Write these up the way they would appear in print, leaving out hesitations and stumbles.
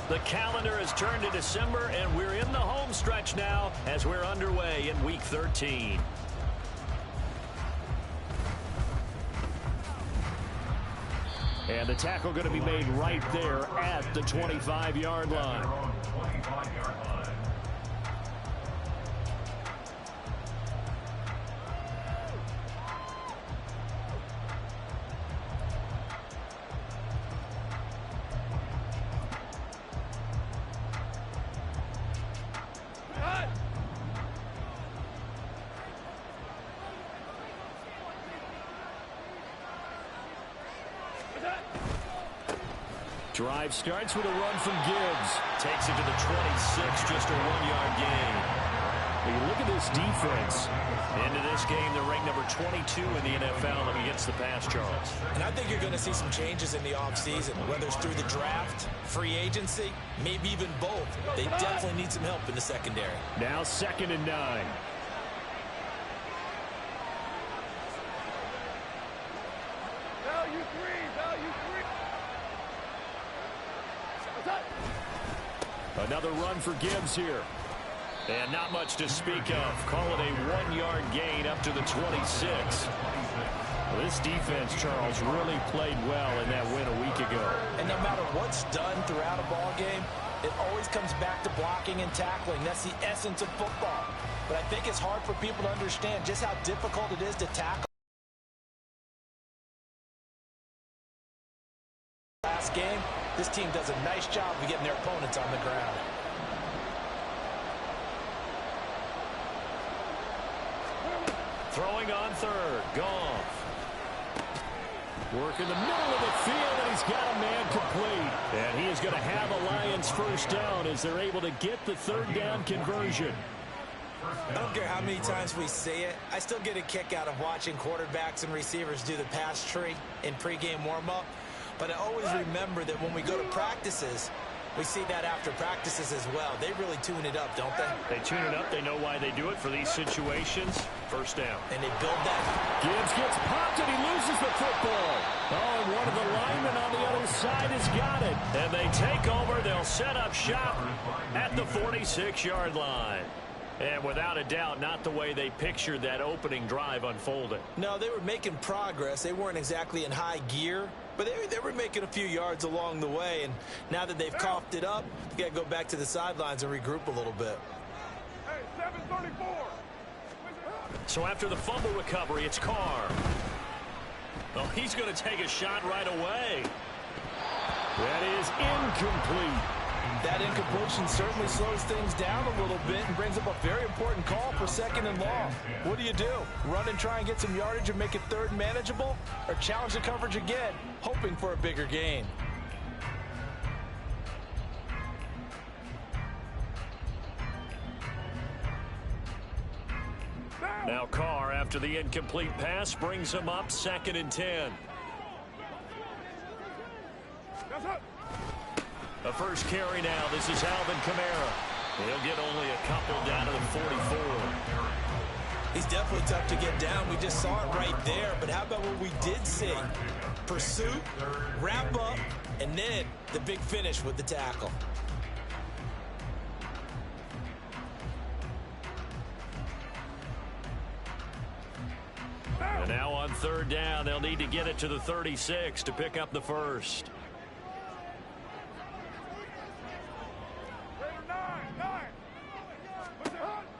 The calendar has turned to December, and we're in the home stretch now as we're underway in Week 13. And the tackle going to be made right there at the 25-yard line. Drive starts with a run from Gibbs. Takes it to the 26, just a 1-yard gain. When you look at this defense, into this game, they're ranked number 22 in the NFL against the pass, Charles. And I think you're going to see some changes in the offseason, whether it's through the draft, free agency, maybe even both. They definitely need some help in the secondary. Now 2nd and 9. Value three. Another run for Gibbs here. And not much to speak of. Call it a 1-yard gain up to the 26. Well, this defense, Charles, really played well in that win a week ago. And no matter what's done throughout a ball game, it always comes back to blocking and tackling. That's the essence of football. But I think it's hard for people to understand just how difficult it is to tackle. Last game, this team does a nice job of getting their opponents on the ground. Throwing on 3rd. Goff. Work in the middle of the field, and he's got a man complete. And he is going to have a Lions first down as they're able to get the 3rd down conversion. I don't care how many times we say it. I still get a kick out of watching quarterbacks and receivers do the pass tree in pregame warm-up. But I always remember that when we go to practices, we see that after practices as well. They really tune it up, don't they? They tune it up. They know why they do it for these situations. First down. And they build that. Gibbs gets popped, and he loses the football. Oh, and one of the linemen on the other side has got it. And they take over. They'll set up shop at the 46-yard line. And without a doubt, not the way they pictured that opening drive unfolding. No, they were making progress. They weren't exactly in high gear, but they were making a few yards along the way. And now that they've coughed it up, they got to go back to the sidelines and regroup a little bit. Hey, 734. So after the fumble recovery, it's Carr. Oh, he's going to take a shot right away. That is incomplete. That incompletion certainly slows things down a little bit and brings up a very important call for 2nd and long. What do? Run and try and get some yardage and make it 3rd manageable? Or challenge the coverage again, hoping for a bigger gain? Now Carr, after the incomplete pass, brings him up 2nd and 10. The first carry now. This is Alvin Kamara. He'll get only a couple down to the 44. He's definitely tough to get down. We just saw it right there. But how about what we did see? Pursuit, wrap up, and then the big finish with the tackle. And now on 3rd down, they'll need to get it to the 36 to pick up the first.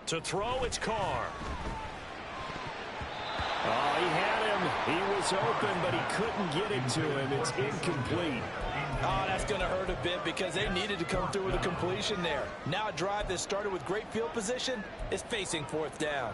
To throw, it's Carr. Oh, he had him. He was open, but he couldn't get it to him. It's incomplete. Oh, that's going to hurt a bit because they needed to come through with a completion there. Now a drive that started with great field position is facing 4th down.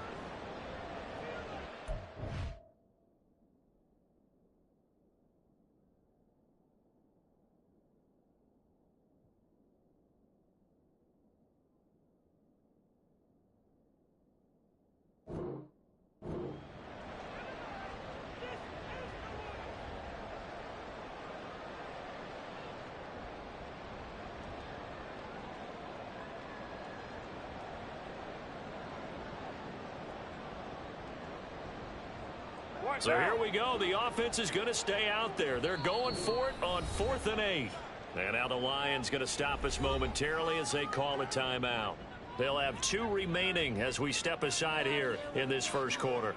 So here we go. The offense is going to stay out there. They're going for it on 4th and 8. And now the Lions going to stop us momentarily as they call a timeout. They'll have 2 remaining as we step aside here in this first quarter.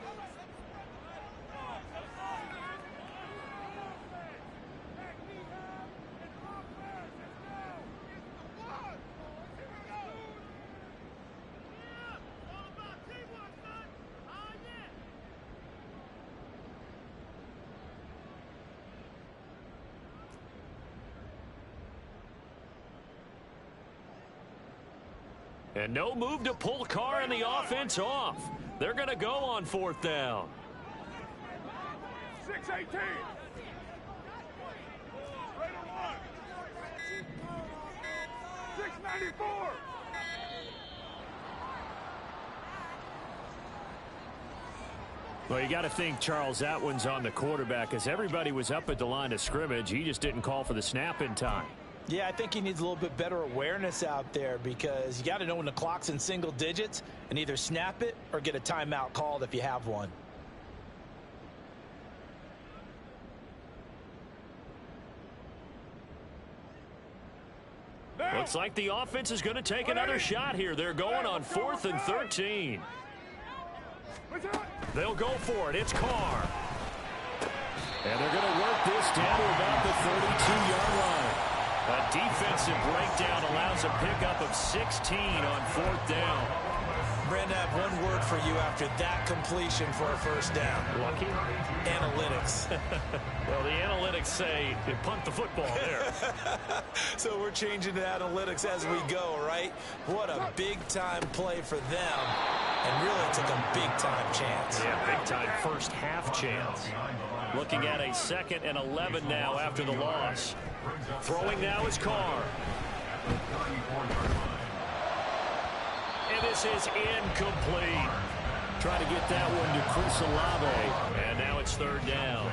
And no move to pull Carr and the offense off. They're going to go on 4th down. 6-18. Right on 694. Well, you got to think, Charles, that one's on the quarterback as everybody was up at the line of scrimmage. He just didn't call for the snap in time. Yeah, I think he needs a little bit better awareness out there because you got to know when the clock's in single digits and either snap it or get a timeout called if you have one. Looks like the offense is going to take another shot here. They're going on 4th and 13. They'll go for it. It's Carr. And they're going to work this down to about the 32-yard line. A defensive breakdown allows a pickup of 16 on 4th down. Brandon, I have one word for you after that completion for a first down. Lucky? Analytics. Well, the analytics say you punt the football there. So we're changing to analytics as we go, right? What a big-time play for them. And really took a big-time chance. Yeah, big-time first half chance. Looking at a 2nd and 11 now after the loss. Throwing now is Carr. And this is incomplete. Trying to get that one to Chris Olave. And now it's 3rd down.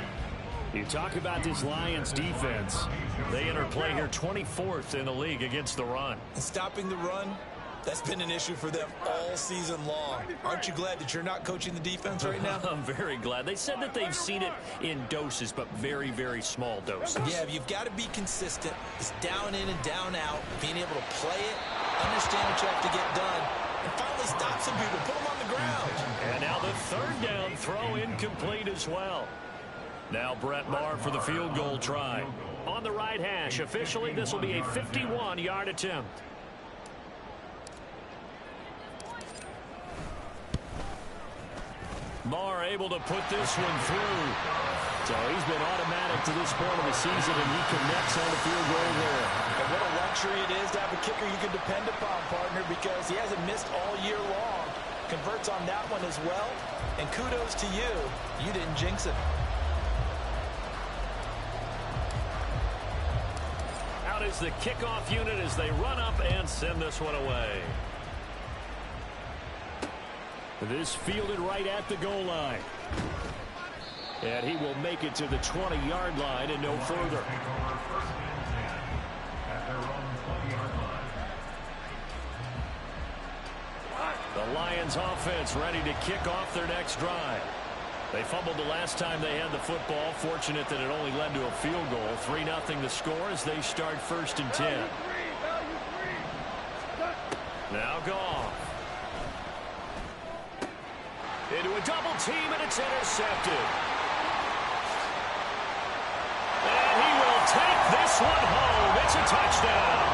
You talk about this Lions defense. They enter play here 24th in the league against the run. And stopping the run, that's been an issue for them all season long. Aren't you glad that you're not coaching the defense right now? I'm very glad. They said that they've seen it in doses, but very, very small doses. Yeah, you've got to be consistent. It's down in and down out, being able to play it, understand what you have to get done, and finally stop some people, put them on the ground. And now the 3rd down throw incomplete as well. Now Brett Maher for the field goal try. On the right hash, officially this will be a 51-yard attempt. Maher able to put this one through. So he's been automatic to this point of the season, and he connects on the field goal there. And what a luxury it is to have a kicker you can depend upon, partner, because he hasn't missed all year long. Converts on that one as well. And kudos to you. You didn't jinx it. Out is the kickoff unit as they run up and send this one away. This fielded right at the goal line. And he will make it to the 20-yard line and no further. The Lions offense ready to kick off their next drive. They fumbled the last time they had the football. Fortunate that it only led to a field goal. 3-0 the score as they start 1st and 10. Now Goff. Into a double team, and it's intercepted. And he will take this one home. It's a touchdown.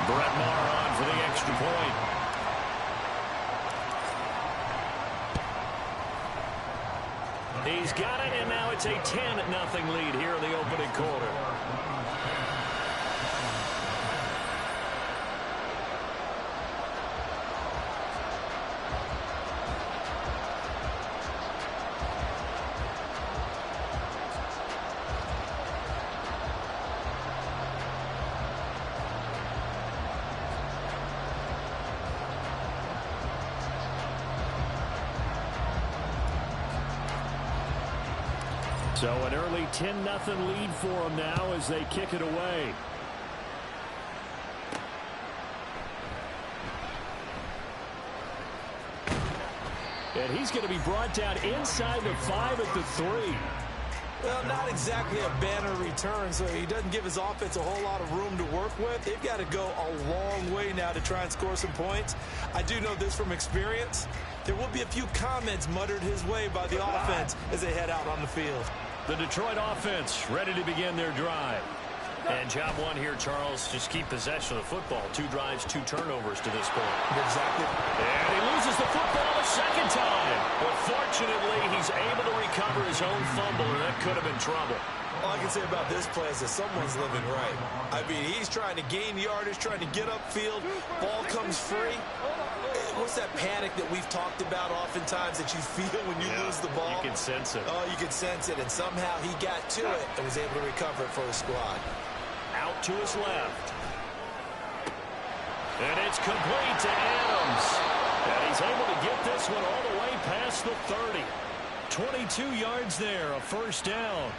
Brett Maher on for the extra point. He's got it, and now it's a 10-0 lead here in the opening quarter. So an early 10-0 lead for them now as they kick it away. And he's going to be brought down inside the 5 at the 3. Well, not exactly a banner return, so he doesn't give his offense a whole lot of room to work with. They've got to go a long way now to try and score some points. I do know this from experience. There will be a few comments muttered his way by the offense as they head out on the field. The Detroit offense ready to begin their drive. And job one here, Charles, just keep possession of the football. 2 drives, 2 turnovers to this point. Exactly. And he loses the football a second time. But fortunately, he's able to recover his own fumble, and that could have been trouble. All I can say about this play is that someone's living right. I mean, he's trying to gain yardage, trying to get upfield. Ball comes free. What's that panic that we've talked about oftentimes that you feel when you lose the ball? You can sense it. Oh, you can sense it. And somehow he got to it and was able to recover it for his squad. Out to his left. And it's complete to Adams. And he's able to get this one all the way past the 30. 22 yards there, a first down.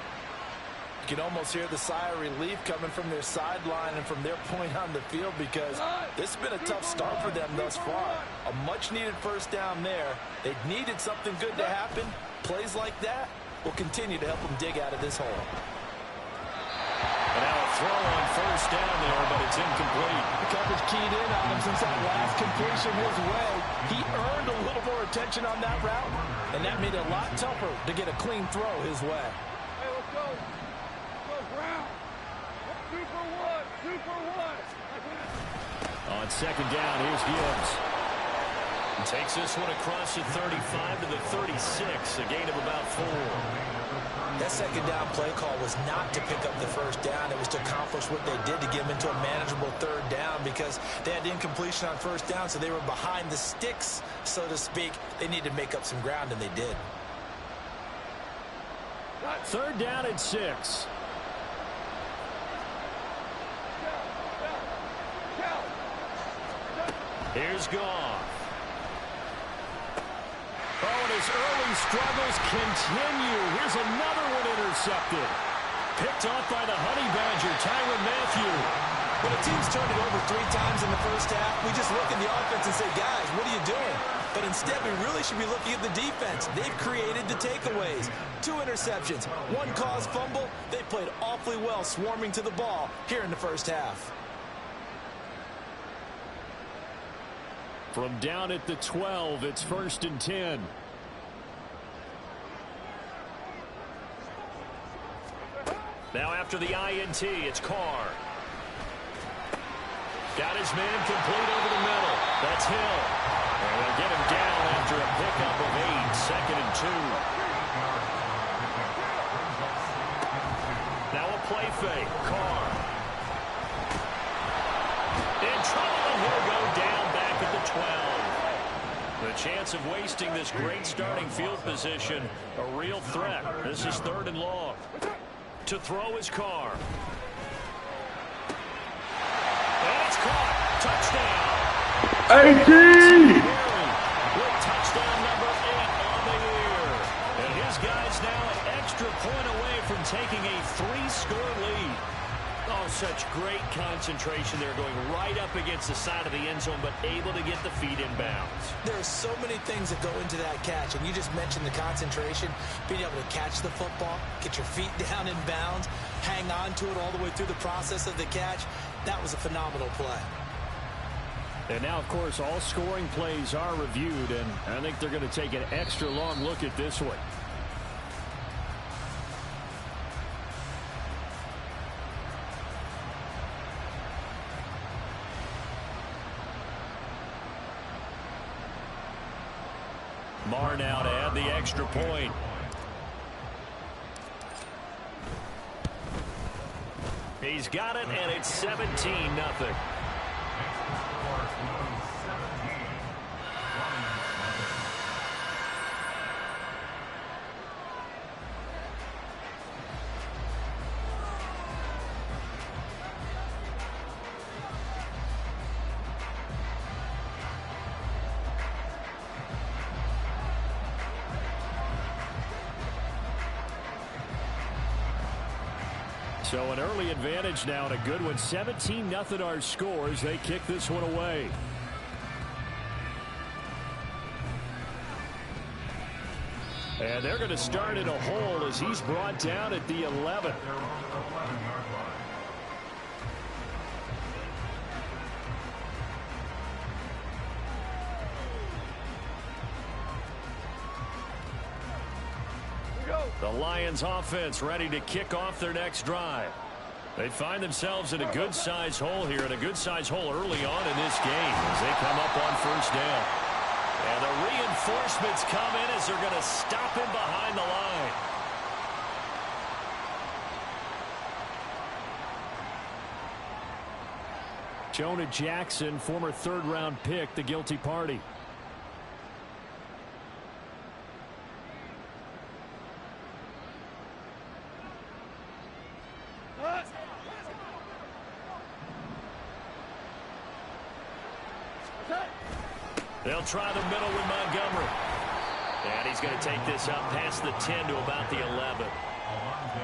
You can almost hear the sigh of relief coming from their sideline and from their point on the field because this has been a tough start for them thus far. A much-needed first down there. They needed something good to happen. Plays like that will continue to help them dig out of this hole. And now a throw on first down there, but it's incomplete. The coverage keyed in on him since that last completion his way. He earned a little more attention on that route, and that made it a lot tougher to get a clean throw his way. Hey, let's go. Brown. 2 for 1. 2 for 1. On second down, here's Gibbs. He takes this one across the 35 to the 36, a gain of about 4. That second down play call was not to pick up the first down. It was to accomplish what they did to get them into a manageable third down because they had incompletion on first down, so they were behind the sticks, so to speak. They needed to make up some ground, and they did. Third down at 6. Here's Goff. Oh, and his early struggles continue. Here's another one intercepted. Picked off by the Honey Badger, Tyrann Mathieu. When a team's turned it over 3 times in the first half, we just look at the offense and say, guys, what are you doing? But instead, we really should be looking at the defense. They've created the takeaways. 2 interceptions, 1 caused fumble. They played awfully well swarming to the ball here in the first half. From down at the 12, it's 1st and 10. Now after the INT, it's Carr. Got his man complete over the middle. That's Hill. And they'll get him down after a pickup of 8, 2nd and 2. Now a play fake. Carr. In trouble, and he'll go down back at the 12. The chance of wasting this great starting field position, a real threat. This is 3rd and long. To throw his Carr. And it's caught. Touchdown. 18! With touchdown number 8 on the year. And his guys now an extra point away from taking a 3-score lead. Oh, such great concentration there, going right up against the side of the end zone, but able to get the feet in bounds. There are so many things that go into that catch, and you just mentioned the concentration, being able to catch the football, get your feet down in bounds, hang on to it all the way through the process of the catch. That was a phenomenal play. And now, of course, all scoring plays are reviewed, and I think they're going to take an extra long look at this one. Marr now to add the extra point. He's got it, and it's 17-0. So an early advantage now and a good one. 17-0 our scores. They kick this one away. And they're going to start in a hole as he's brought down at the 11. The Lions offense ready to kick off their next drive. They find themselves in a good-sized hole here, and a good-sized hole early on in this game as they come up on first down. And the reinforcements come in as they're going to stop him behind the line. Jonah Jackson, former third-round pick, the guilty party. They'll try the middle with Montgomery. And he's going to take this up past the 10 to about the 11.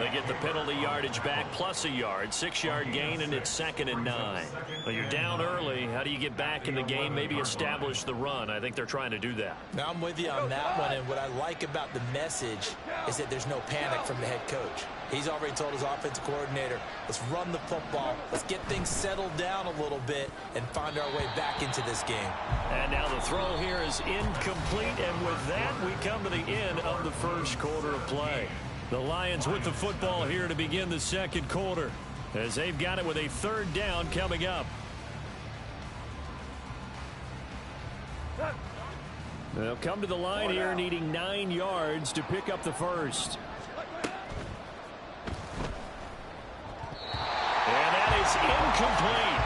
They get the penalty yardage back plus a yard. 6-yard gain, and it's 2nd and 9. Well, you're down early. How do you get back in the game? Maybe establish the run. I think they're trying to do that. Now, I'm with you on that one, and what I like about the message is that there's no panic from the head coach. He's already told his offensive coordinator, let's run the football, let's get things settled down a little bit and find our way back into this game. And now the throw here is incomplete, and with that, we come to the end of the first quarter of play. The Lions with the football here to begin the second quarter as they've got it with a 3rd down coming up. They'll come to the line here needing 9 yards to pick up the first. And that is incomplete.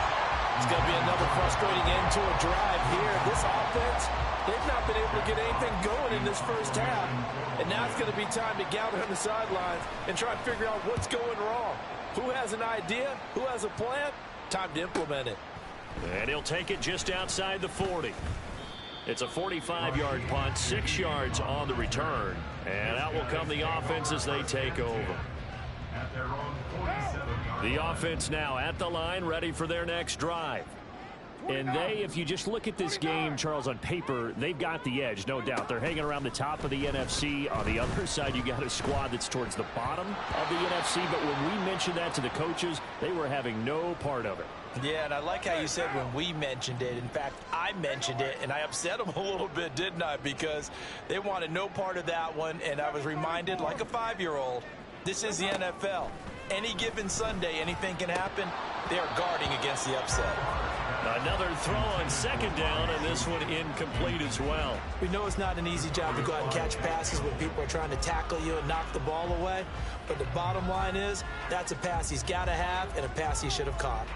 It's going to be another frustrating end to a drive here. This offense, they've not been able to get anything going in this first half. And now it's going to be time to gather on the sidelines and try and figure out what's going wrong. Who has an idea? Who has a plan? Time to implement it. And he'll take it just outside the 40. It's a 45-yard punt, 6 yards on the return. And out will come the offense as they take over. The offense now at the line, ready for their next drive. And they, if you just look at this game, Charles, on paper, they've got the edge, no doubt. They're hanging around the top of the NFC. On the other side, you got a squad that's towards the bottom of the NFC. But when we mentioned that to the coaches, they were having no part of it. Yeah, and I like how you said when we mentioned it. In fact, I mentioned it, and I upset them a little bit, didn't I? Because they wanted no part of that one, and I was reminded, like a 5-year-old, this is the NFL. Any given Sunday, anything can happen. They are guarding against the upset. Another throw on 2nd down, and this one incomplete as well. We know it's not an easy job to go out and catch passes when people are trying to tackle you and knock the ball away. But the bottom line is, that's a pass he's got to have and a pass he should have caught.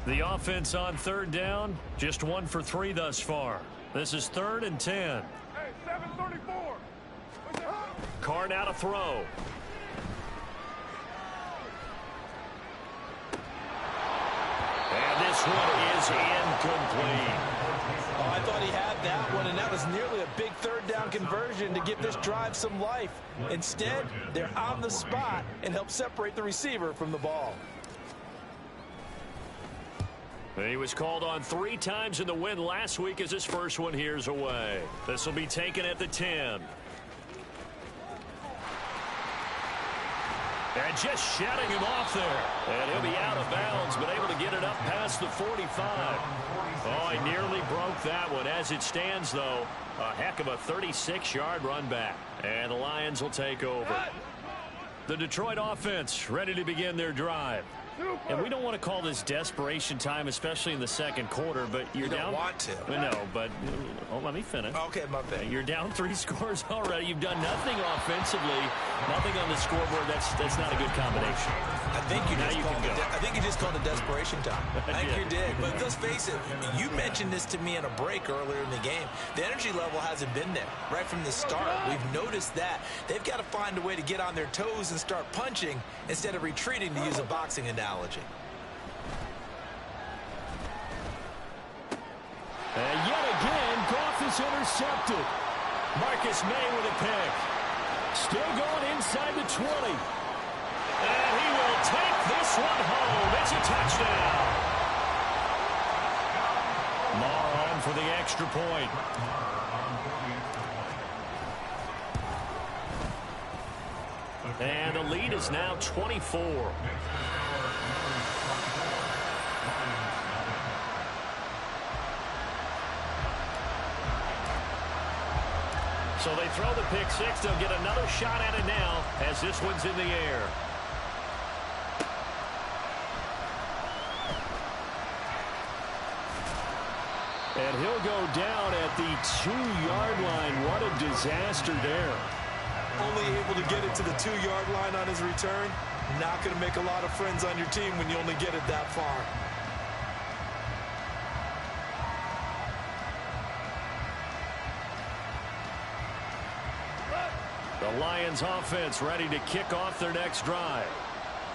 The offense on 3rd down, just 1 for 3 thus far. This is 3rd and 10. Hey, 734. Carr now to throw. And this one is incomplete. Oh, I thought he had that one, and that was nearly a big 3rd down conversion to give this drive some life. Instead, they're on the spot and help separate the receiver from the ball. He was called on 3 times in the win last week as his first one here's away. This will be taken at the 10. And just shutting him off there. And he'll be out of bounds, but able to get it up past the 45. Oh, he nearly broke that one. As it stands, though, a heck of a 36-yard run back. And the Lions will take over. The Detroit offense ready to begin their drive. And we don't want to call this desperation time, especially in the second quarter, but you're down. You don't want to. No, but let me finish. Okay, my bad. You're down 3 scores already. You've done nothing offensively, nothing on the scoreboard. That's not a good combination. I think you just called it desperation time. I think you did. But let's face it, you mentioned this to me in a break earlier in the game. The energy level hasn't been there right from the start. We've noticed that. They've got to find a way to get on their toes and start punching instead of retreating, to use a boxing analogy. And yet again, Goff is intercepted. Marcus May with a pick. Still going inside the 20. And he will take this one home. It's a touchdown. Maher on for the extra point. And the lead is now 24. So they throw the pick six. They'll get another shot at it now as this one's in the air. And he'll go down at the 2-yard line. What a disaster there. Only able to get it to the 2-yard line on his return. Not going to make a lot of friends on your team when you only get it that far. The Lions offense ready to kick off their next drive.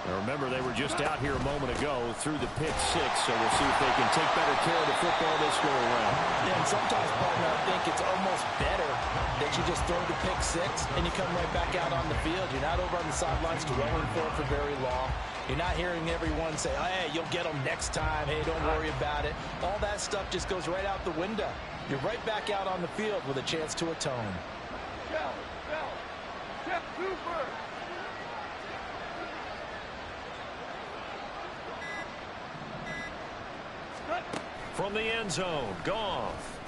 Now remember, they were just out here a moment ago through the pick six, so we'll see if they can take better care of the football this go around. Yeah, and sometimes, partner, I think it's almost better that you just throw the pick six and you come right back out on the field. You're not over on the sidelines dwelling for it for very long. You're not hearing everyone say, oh, hey, you'll get them next time. Hey, don't worry about it. All that stuff just goes right out the window. You're right back out on the field with a chance to atone. Step super. From the end zone, Goff.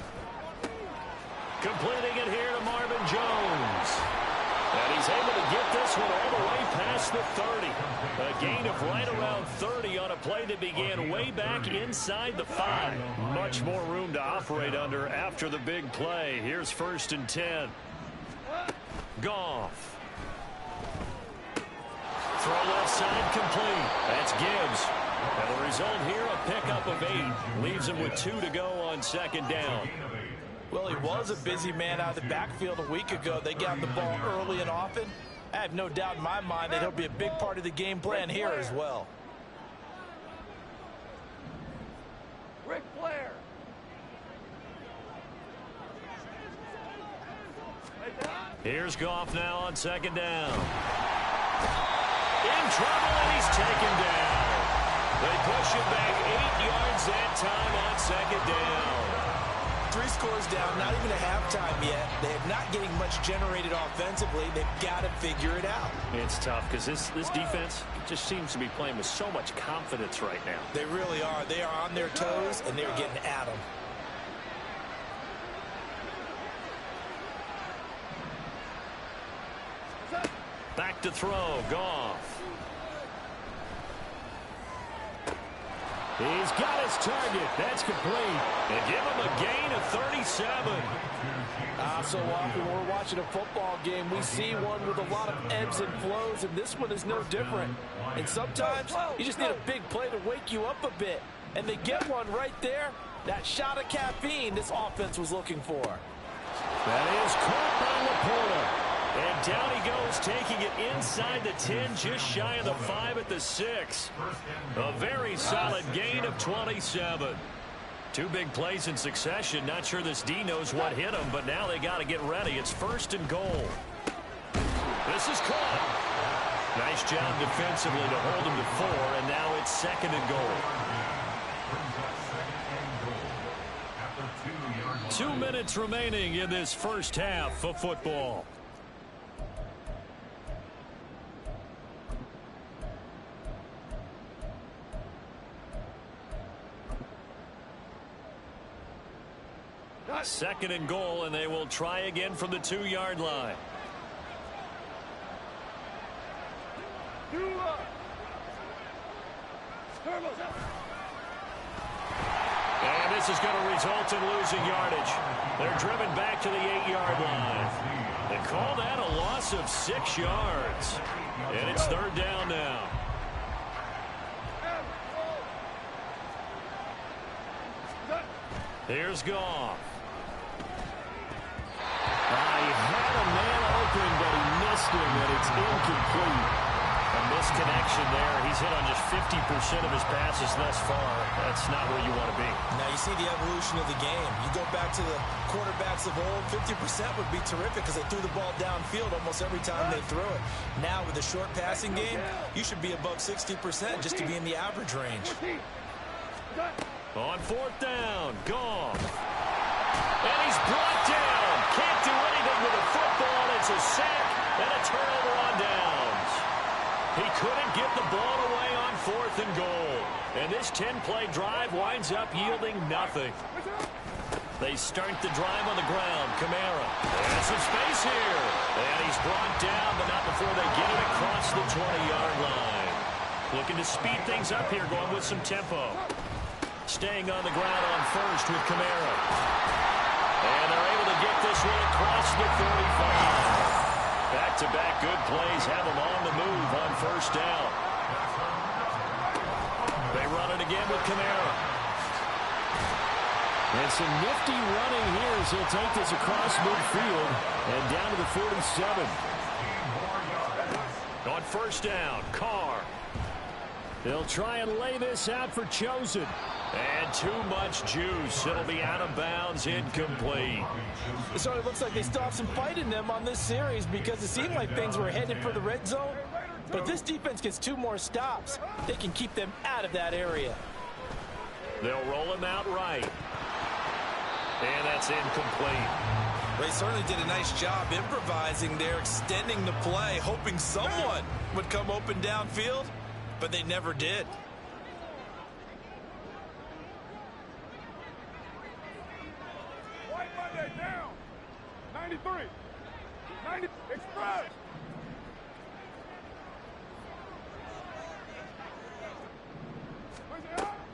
Completing it here to Marvin Jones. And he's able to get this one all the way past the 30. A gain of right around 30 on a play that began way back inside the 5. Much more room to operate under after the big play. Here's 1st and 10. Goff. Throw left side complete. That's Gibbs. And the result here, a pickup of 8. Leaves him with 2 to go on 2nd down. Well, he was a busy man out of the backfield a week ago. They got the ball early and often. I have no doubt in my mind that he'll be a big part of the game plan here as well. Ric Flair. Here's Goff now on 2nd down. In trouble, and he's taken down. They push him back 8 yards that time on 2nd down. 3 scores down, not even a halftime yet. They're not getting much generated offensively. They've got to figure it out. It's tough because this defense just seems to be playing with so much confidence right now. They really are. They are on their toes, and they're getting at them. Back to throw, Goff. He's got his target. That's complete. And give him a gain of 37. So often when we're watching a football game, we see one with a lot of ebbs and flows, and this one is no different. And sometimes you just need a big play to wake you up a bit. And they get one right there. That shot of caffeine this offense was looking for. That is caught by Laporta. And down he goes, taking it inside the 10, just shy of the 5 at the 6. A very solid gain of 27. 2 big plays in succession. Not sure this D knows what hit him, but now they got to get ready. It's 1st and goal. This is caught. Nice job defensively to hold him to 4, and now it's 2nd and goal. 2 minutes remaining in this first half of football. Second and goal, and they will try again from the 2-yard line. And this is going to result in losing yardage. They're driven back to the 8-yard line. They call that a loss of 6 yards. And it's 3rd down now. Here's Goff. He had a man open, but he missed him, and it's incomplete. A misconnection there. He's hit on just 50% of his passes thus far. That's not where you want to be. Now you see the evolution of the game. You go back to the quarterbacks of old, 50% would be terrific because they threw the ball downfield almost every time they threw it. Now with the short passing game, you should be above 60% just to be in the average range. On 4th down, Goff. And he's brought down. Can't do anything with the football. It's a sack and a turnover on downs. He couldn't get the ball away on 4th and goal. And this 10-play drive winds up yielding nothing. They start the drive on the ground. Kamara. And some space here. And he's brought down, but not before they get it across the 20-yard line. Looking to speed things up here, going with some tempo. Staying on the ground on first with Kamara. And they're able to get this one across the 45. Back-to-back good plays have them on the move on first down. They run it again with Kamara. And some nifty running here as he'll take this across midfield and down to the 47. On first down, Carr. They'll try and lay this out for Chosen. And too much juice. It'll be out of bounds, incomplete. So it looks like they stopped some fight in them on this series because it seemed like things were headed for the red zone. But if this defense gets 2 more stops, they can keep them out of that area. They'll roll him out right. And that's incomplete. They certainly did a nice job improvising there, extending the play, hoping someone would come open downfield, but they never did. White Monday down. 93. 90. Express.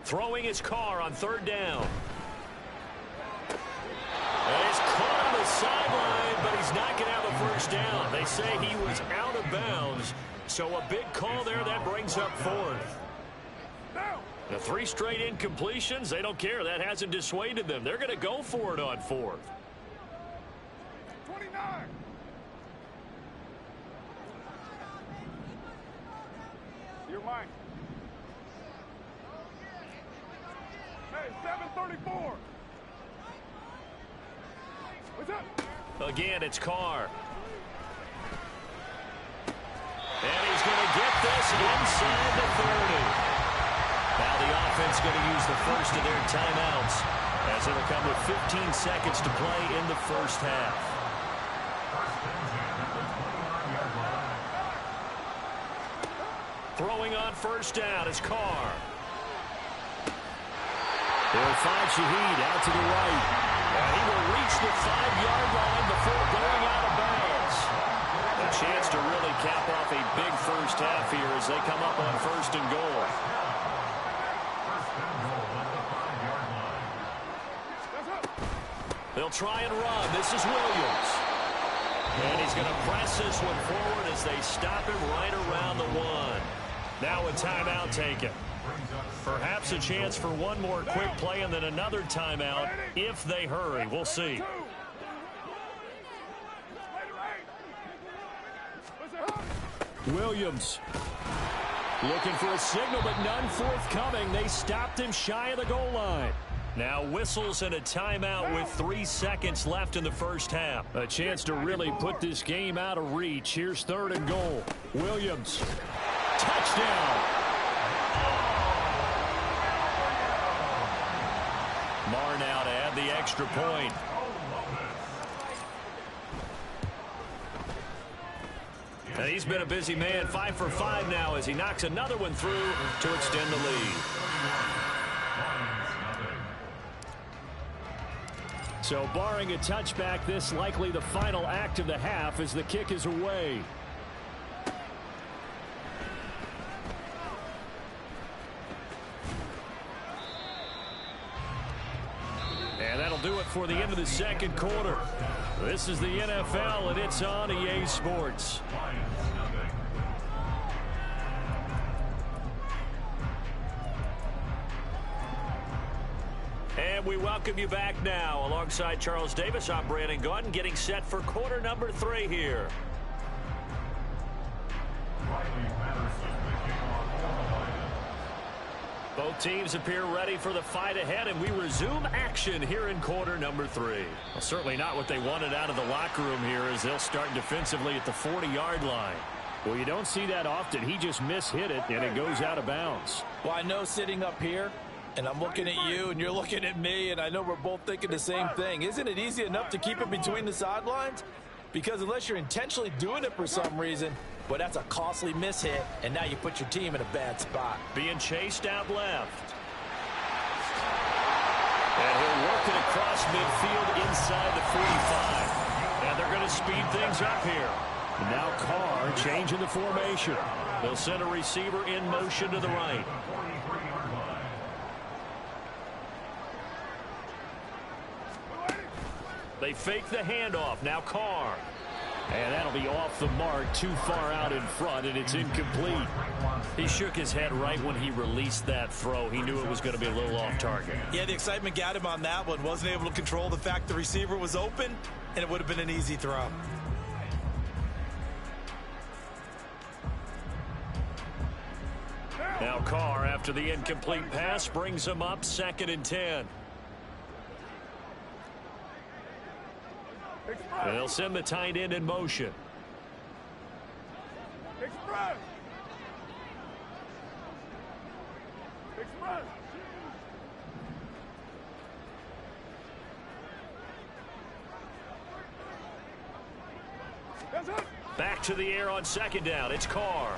Throwing his car on 3rd down. And he's caught on the sideline, but he's not going to have a first down. They say he was out of bounds. So a big call there that brings up 4th. The 3 straight incompletions, they don't care. That hasn't dissuaded them. They're going to go for it on 4th. 29. You're mine. Hey, 734. What's up? Again, it's Carr. And he's going to get this inside the 30. Now the offense going to use the first of their timeouts as it'll come with 15 seconds to play in the first half. Throwing on first down is Carr. They'll find Shaheed out to the right. And he will reach the 5-yard line before going out of bounds. A chance to really cap off a big first half here as they come up on 1st and goal. They'll try and run. This is Williams. And he's going to press this one forward as they stop him right around the 1. Now a timeout taken. Perhaps a chance for one more quick play and then another timeout if they hurry. We'll see. Williams looking for a signal, but none forthcoming. They stopped him shy of the goal line. Now whistles and a timeout with 3 seconds left in the first half. A chance to really put this game out of reach. Here's 3rd and goal. Williams. Touchdown. Marr now to add the extra point. And he's been a busy man. 5 for 5 now as he knocks another one through to extend the lead. So barring a touchback, this likely the final act of the half as the kick is away. And that'll do it for the end of the second quarter. This is the NFL, and it's on EA Sports. And we welcome you back now. Alongside Charles Davis, I'm Brandon Gaudin, getting set for quarter number 3 here. Both teams appear ready for the fight ahead, and we resume action here in quarter number 3. Well, certainly not what they wanted out of the locker room here as they'll start defensively at the 40-yard line. Well, you don't see that often. He just mishit it, and it goes out of bounds. Well, I know sitting up here, and I'm looking at you, and you're looking at me, and I know we're both thinking the same thing. Isn't it easy enough to keep it between the sidelines? Because unless you're intentionally doing it for some reason, Well, that's a costly miss hit, and now you put your team in a bad spot. Being chased out left. And he'll work it across midfield inside the 45. And they're going to speed things up here. And now Carr changing the formation. They'll send a receiver in motion to the right. They fake the handoff. Now Carr. And that'll be off the mark, too far out in front, and it's incomplete. He shook his head right when he released that throw. He knew it was going to be a little off target. Yeah, the excitement got him on that one. Wasn't able to control the fact the receiver was open, and it would have been an easy throw. Now Carr, after the incomplete pass, brings him up 2nd and 10. And they'll send the tight end in motion. Express. Express. That's it. Back to the air on 2nd down. It's Carr.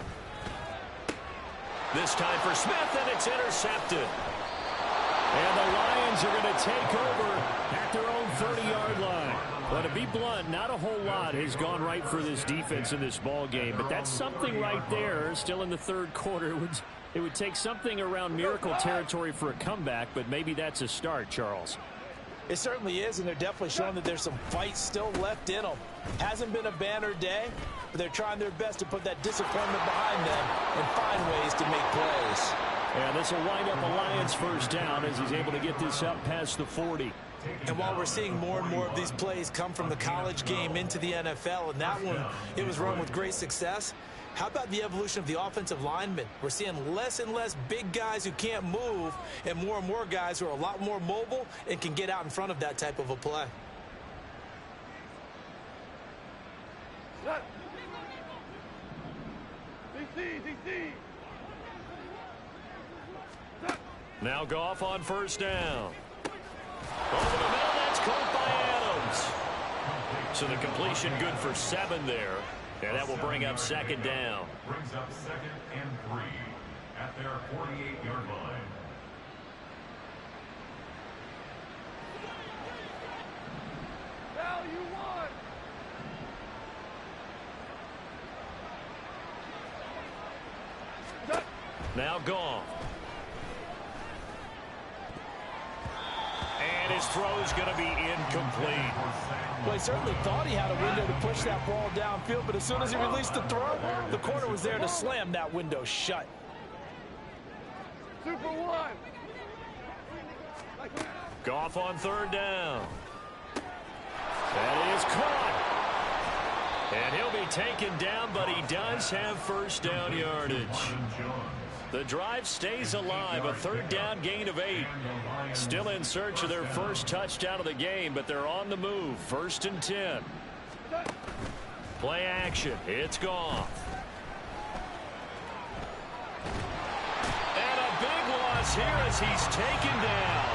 This time for Smith, and it's intercepted. And the Lions are going to take over at their own 30-yard line. Well, to be blunt, not a whole lot has gone right for this defense in this ball game, but that's something right there. Still in the 3rd quarter, it would take something around miracle territory for a comeback, but maybe that's a start, Charles. It certainly is, and they're definitely showing that there's some fight still left in them. Hasn't been a banner day, but they're trying their best to put that disappointment behind them and find ways to make plays. And this will wind up a Lions first down as he's able to get this up past the 40. And while we're seeing more and more of these plays come from the college game into the NFL, and that one, it was run with great success, how about the evolution of the offensive linemen? We're seeing less and less big guys who can't move and more guys who are a lot more mobile and can get out in front of that type of a play. DC. Now Goff on 1st down. Over the middle, that's caught by Adams. So the completion good for 7 there. And that will bring up 2nd down. Brings up 2nd and 3 at their 48-yard line. Now you won. Now Goff. And his throw's going to be incomplete. Well, he certainly thought he had a window to push that ball downfield, but as soon as he released the throw, the corner was there to slam that window shut. Super one. Goff on 3rd down. That is caught. And he'll be taken down, but he does have 1st down yardage. The drive stays alive, a 3rd down gain of 8. Still in search of their first touchdown of the game, but they're on the move. 1st and 10. Play action. It's Goff. And a big loss here as he's taken down.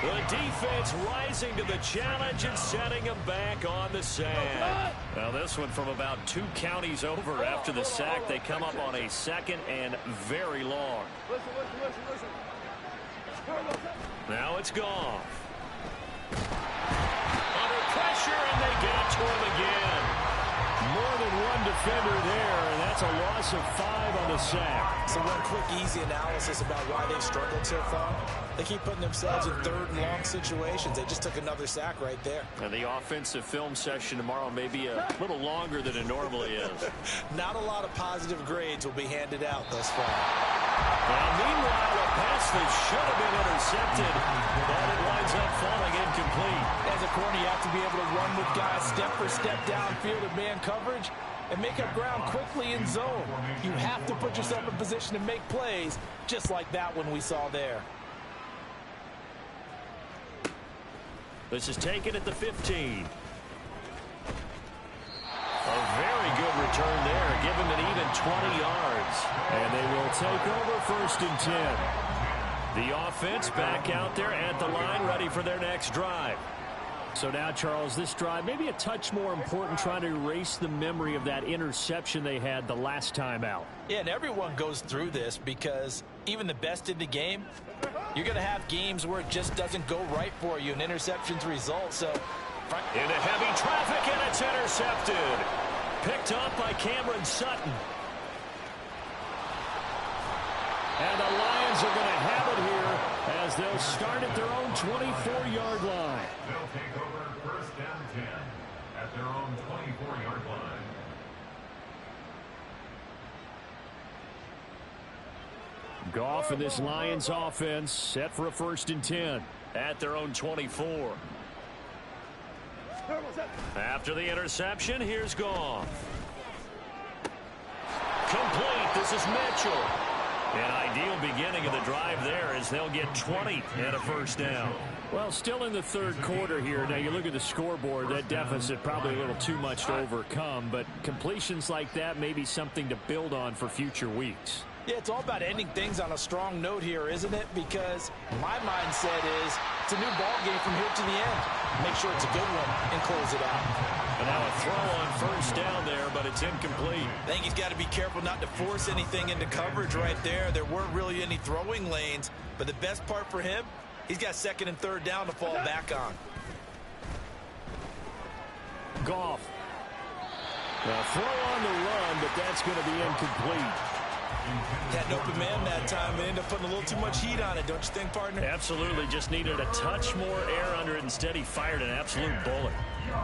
The defense rising to the challenge and setting him back on the sand. Now this one from about 2 counties over after the sack. They come up on a 2nd and very long. Listen. Now it's Goff. Under pressure, and they get to him again. More than one defender there, and that's a loss of 5 on the sack. So one quick, easy analysis about why they've struggled so far. They keep putting themselves in 3rd and long situations. They just took another sack right there. And the offensive film session tomorrow may be a little longer than it normally is. Not a lot of positive grades will be handed out thus far. Now, meanwhile, a pass that should have been intercepted, but it winds up falling incomplete. As a corner, you have to be able to run with guys step for step downfield in man coverage and make up ground quickly in zone. You have to put yourself in position to make plays, just like that one we saw there. This is taken at the 15. A very good return there. Give him an even 20 yards. And they will take over 1st and 10. The offense back out there at the line, ready for their next drive. So now, Charles, this drive maybe a touch more important, trying to erase the memory of that interception they had the last time out. Yeah, and everyone goes through this because even the best in the game, you're going to have games where it just doesn't go right for you, and interceptions result. So into heavy traffic, and it's intercepted. Picked up by Cameron Sutton. And the Lions are going to have it here as they'll start at their own 24-yard line. They'll take over first down 10 at their own 24-yard line. Goff and this Lions offense set for a 1st and 10 at their own 24. After the interception, here's Goff. Complete. This is Mitchell. An ideal beginning of the drive there as they'll get 20 and a 1st down. Well, still in the 3rd quarter here. Now, you look at the scoreboard, that deficit probably a little too much to overcome, but completions like that may be something to build on for future weeks. yeah, it's all about ending things on a strong note here, isn't it? Because my mindset is it's a new ball game from here to the end. Make sure it's a good one and close it out. And now a throw on 1st down there, but it's incomplete. I think he's got to be careful not to force anything into coverage right there. There weren't really any throwing lanes, but the best part for him, he's got 2nd and 3rd down to fall back on. Goff. A throw on the run, but that's going to be incomplete. Had an open man that time and ended up putting a little too much heat on it, don't you think, partner? Absolutely. Just needed a touch more air under it. Instead, he fired an absolute bullet.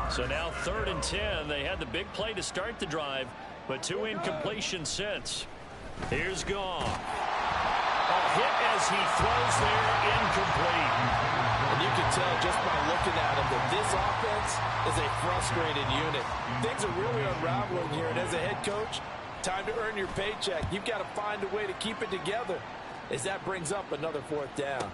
So now 3rd and 10. They had the big play to start the drive, but 2 incompletions since. Here's Goff. A hit as he throws there, incomplete. And you can tell just by looking at him that this offense is a frustrated unit. Things are really unraveling here, and as a head coach, time to earn your paycheck. You've got to find a way to keep it together as that brings up another 4th down.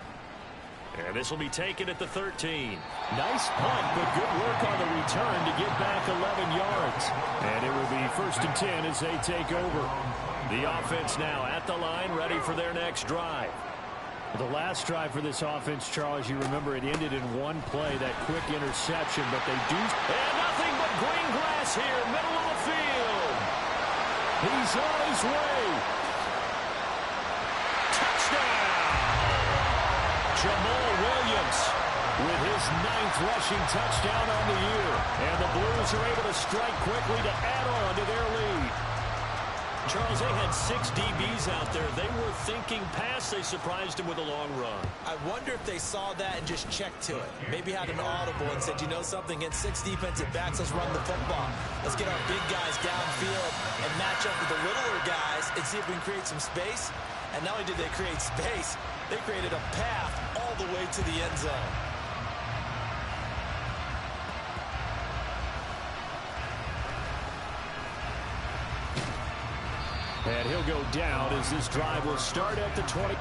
And this will be taken at the 13. Nice punt, but good work on the return to get back 11 yards. And it will be 1st and 10 as they take over. The offense now at the line, ready for their next drive. The last drive for this offense, Charles, you remember it ended in one play, that quick interception, but they do. And nothing but green grass here, middle of the field. He's on his way. Touchdown. Jamal Williams with his 9th rushing touchdown on the year. And the Blues are able to strike quickly to add on to their lead. Charles, they had 6 DBs out there. They were thinking pass. They surprised him with a long run. I wonder if they saw that and just checked to it. Maybe had an audible and said, you know something, against 6 defensive backs, let's run the football. Let's get our big guys downfield and match up with the littler guys and see if we can create some space. And not only did they create space, they created a path all the way to the end zone. And he'll go down as this drive will start at the 20.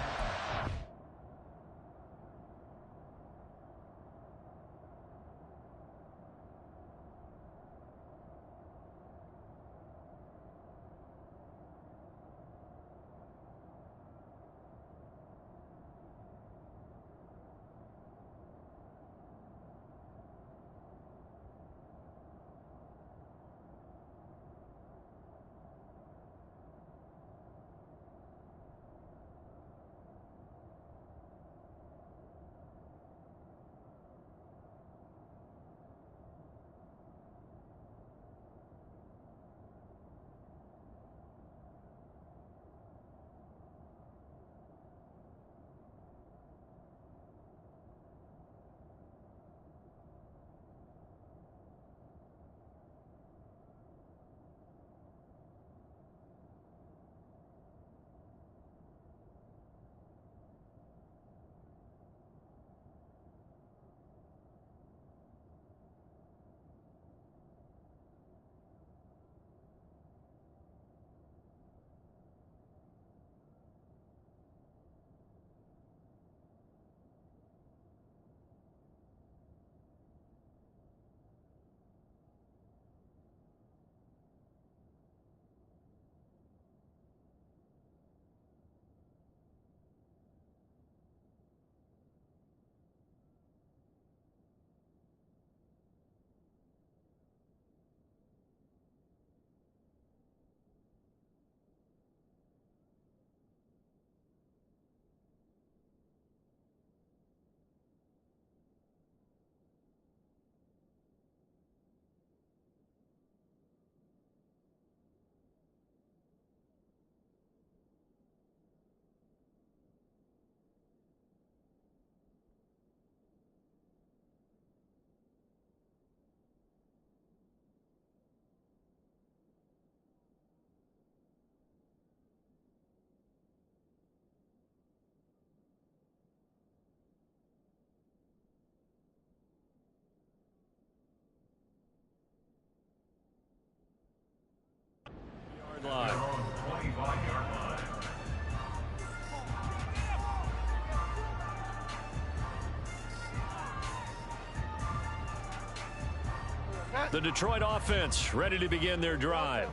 The Detroit offense ready to begin their drive.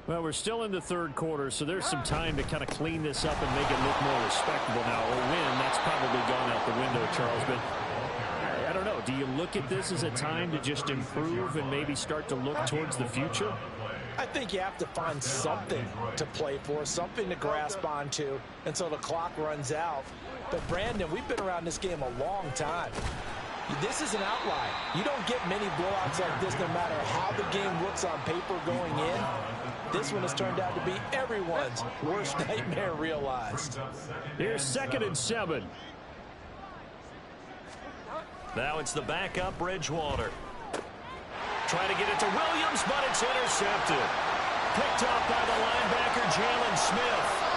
Well, we're still in the third quarter, so there's some time to kind of clean this up and make it look more respectable now. A win, that's probably gone out the window, Charles. But I don't know. Do you look at this as a time to just improve and maybe start to look towards the future? I think you have to find something to play for, something to grasp onto until the clock runs out. But, Brandon, we've been around this game a long time. This is an outlier. You don't get many blowouts like this no matter how the game looks on paper going in. This one has turned out to be everyone's worst nightmare realized. Here's 2nd and 7. Now it's the backup Bridgewater. Trying to get it to Williams, but it's intercepted. Picked off by the linebacker, Jalen Smith.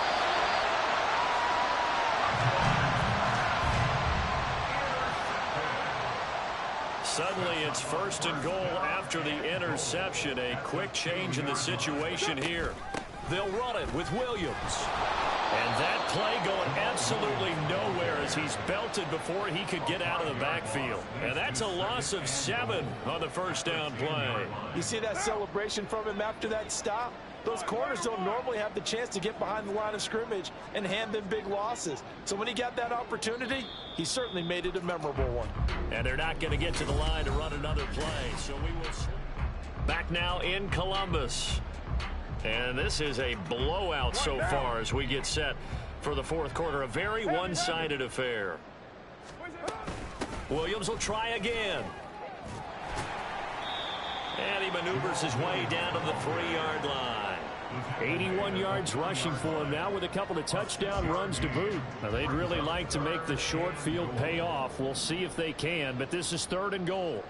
Suddenly it's 1st and goal after the interception. A quick change in the situation here. They'll run it with Williams. And that play going absolutely nowhere as he's belted before he could get out of the backfield. And that's a loss of 7 on the first down play. You see that celebration from him after that stop? Those corners don't normally have the chance to get behind the line of scrimmage and hand them big losses. So when he got that opportunity, he certainly made it a memorable one. And they're not going to get to the line to run another play. So we will back now in Columbus. And this is a blowout so far as we get set for the fourth quarter. A very one-sided affair. Williams will try again. And he maneuvers his way down to the 3-yard line. 81 yards rushing for him now with a couple of touchdown runs to boot. Now, they'd really like to make the short field pay off. We'll see if they can, but this is 3rd and goal.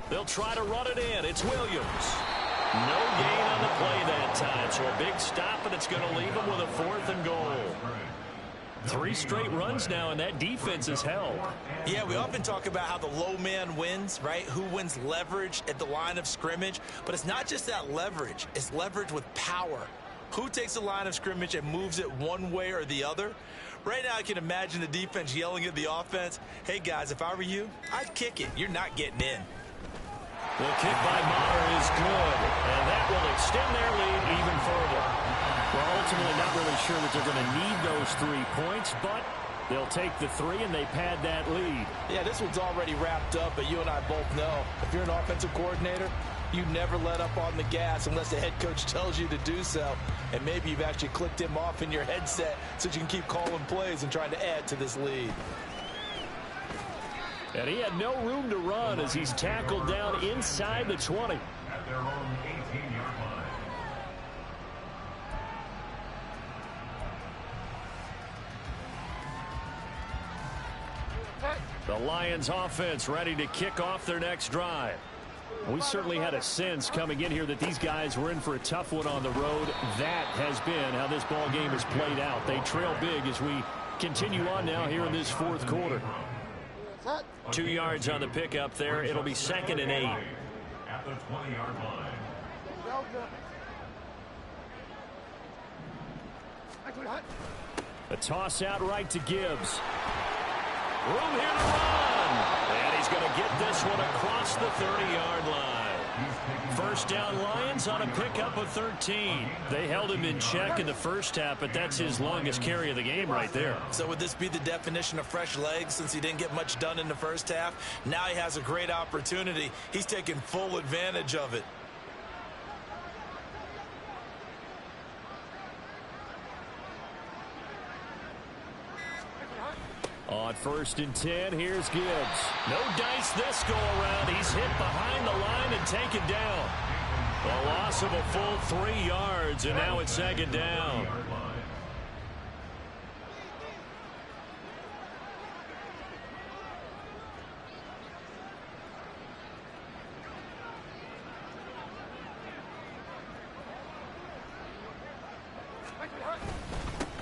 They'll try to run it in. It's Williams. No gain on the play that time, so a big stop, and it's going to leave them with a 4th and goal. 3 straight runs now, and that defense is held. Yeah, we often talk about how the low man wins, right? Who wins leverage at the line of scrimmage. But it's not just that leverage. It's leverage with power. Who takes the line of scrimmage and moves it one way or the other? Right now, I can imagine the defense yelling at the offense, hey, guys, if I were you, I'd kick it. You're not getting in. The kick by Maher is good, and that will extend their lead even further. Well, ultimately not really sure that they're going to need those 3 points, but they'll take the 3 and they pad that lead. Yeah, this one's already wrapped up, but you and I both know if you're an offensive coordinator, you never let up on the gas unless the head coach tells you to do so. And maybe you've actually clicked him off in your headset so you can keep calling plays and trying to add to this lead. And he had no room to run as he's tackled down inside the 20. At their own 18-yard line. The Lions offense ready to kick off their next drive. We certainly had a sense coming in here that these guys were in for a tough one on the road. That has been how this ball game has played out. They trail big as we continue on now here in this fourth quarter. 2 yards on the pickup there. It'll be 2nd and 8. At the 20-yard line. A toss out right to Gibbs. Room here to run. And he's going to get this one across the 30-yard line. First down Lions on a pickup of 13. They held him in check in the first half, but that's his longest carry of the game right there. So would this be the definition of fresh legs since he didn't get much done in the first half? Now he has a great opportunity. He's taking full advantage of it. On 1st and 10, here's Gibbs. No dice this go around. He's hit behind the line and taken down. A loss of a full 3 yards, and now it's 2nd down.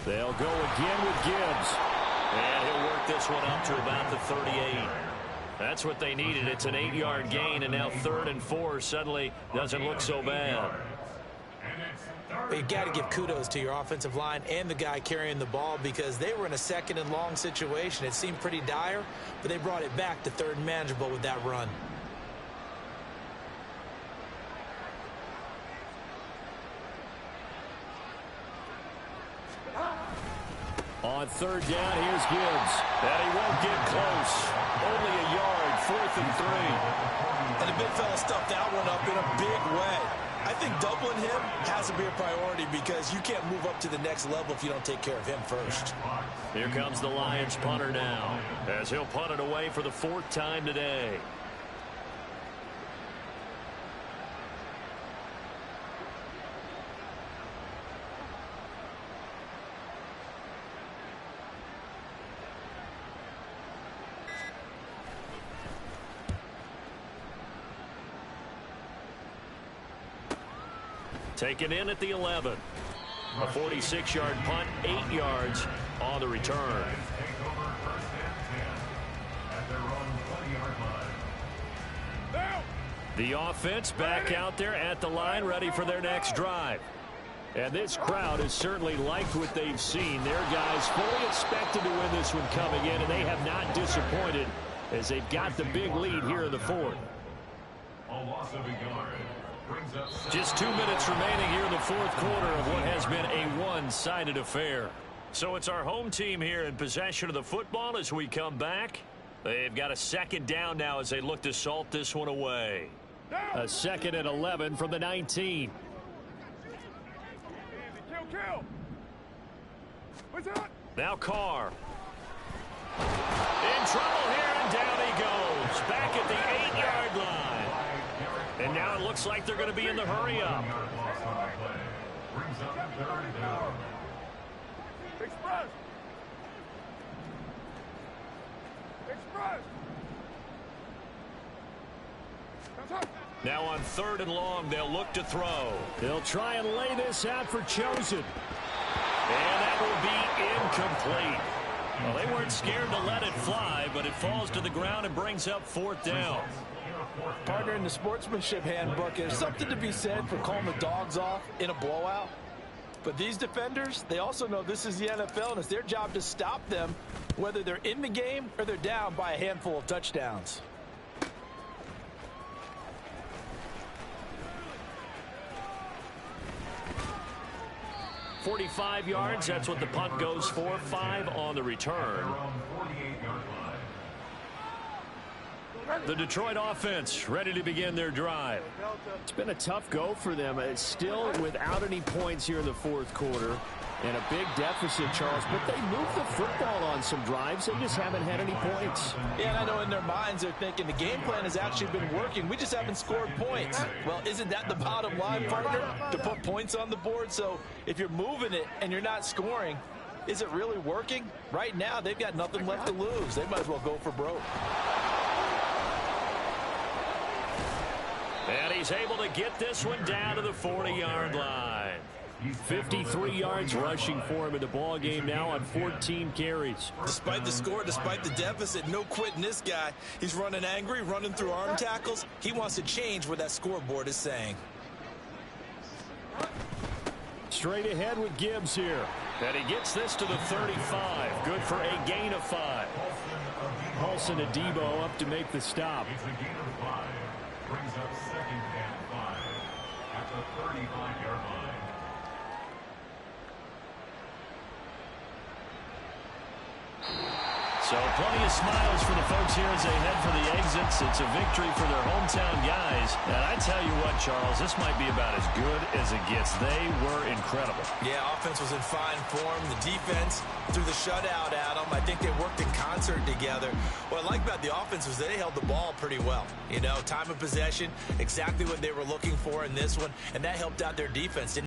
They'll go again with Gibbs. And he'll work this one up to about the 38. That's what they needed. It's an 8-yard gain, and now 3rd and 4 suddenly doesn't look so bad. And it's 3rd But you got to give kudos to your offensive line and the guy carrying the ball because they were in a second and long situation. It seemed pretty dire, but they brought it back to third and manageable with that run. On third down, here's Gibbs. And he won't get close. Only a yard, 4th and 3. And the big fella stuffed that one up in a big way. I think doubling him has to be a priority because you can't move up to the next level if you don't take care of him first. Here comes the Lions punter now, as he'll punt it away for the 4th time today. Taken in at the 11. A 46-yard punt, 8 yards on the return. The offense back out there at the line, ready for their next drive. And this crowd has certainly liked what they've seen. Their guys fully expected to win this one coming in, and they have not disappointed as they've got the big lead here in the 4th. A loss of a yard. Just 2 minutes remaining here in the 4th quarter of what has been a one-sided affair. So it's our home team here in possession of the football as we come back. They've got a second down now as they look to salt this one away. A 2nd and 11 from the 19. Kill. What's that? Now Carr. In trouble here, and down he goes. Back at the 8-yard line. And now it looks like they're going to be in the hurry-up. Express. Now on 3rd and long, they'll look to throw. They'll try and lay this out for Chosen. And that will be incomplete. Well, they weren't scared to let it fly, but it falls to the ground and brings up 4th down. Partner, in the sportsmanship handbook, there's something to be said for calling the dogs off in a blowout. But these defenders, they also know this is the NFL, and it's their job to stop them, whether they're in the game or they're down by a handful of touchdowns. .45 yards, that's what the punt goes for. 5 on the return. The Detroit offense ready to begin their drive. It's been a tough go for them. It's still without any points here in the 4th quarter. And a big deficit, Charles. But they moved the football on some drives. They just haven't had any points. Yeah, and I know in their minds they're thinking the game plan has actually been working. We just haven't scored points. Well, isn't that the bottom line, partner? To put points on the board. So if you're moving it and you're not scoring, is it really working? Right now, they've got nothing left to lose. They might as well go for broke. And he's able to get this one down to the 40-yard line. 53 yards rushing for him in the ball game now on 14 carries. Despite the score, despite the deficit, no quitting this guy. He's running angry, running through arm tackles. He wants to change what that scoreboard is saying. Straight ahead with Gibbs here. And he gets this to the 35. Good for a gain of 5. Paulson Adebo up to make the stop. It's a gain of 5. Brings up 2nd and 5 at the 35-yard line. So plenty of smiles for the folks here as they head for the exits. It's a victory for their hometown guys. And I tell you what, Charles, this might be about as good as it gets. They were incredible. Yeah, offense was in fine form. The defense threw the shutout at them. I think they worked in concert together. What I like about the offense was they held the ball pretty well. You know, time of possession, exactly what they were looking for in this one, and that helped out their defense.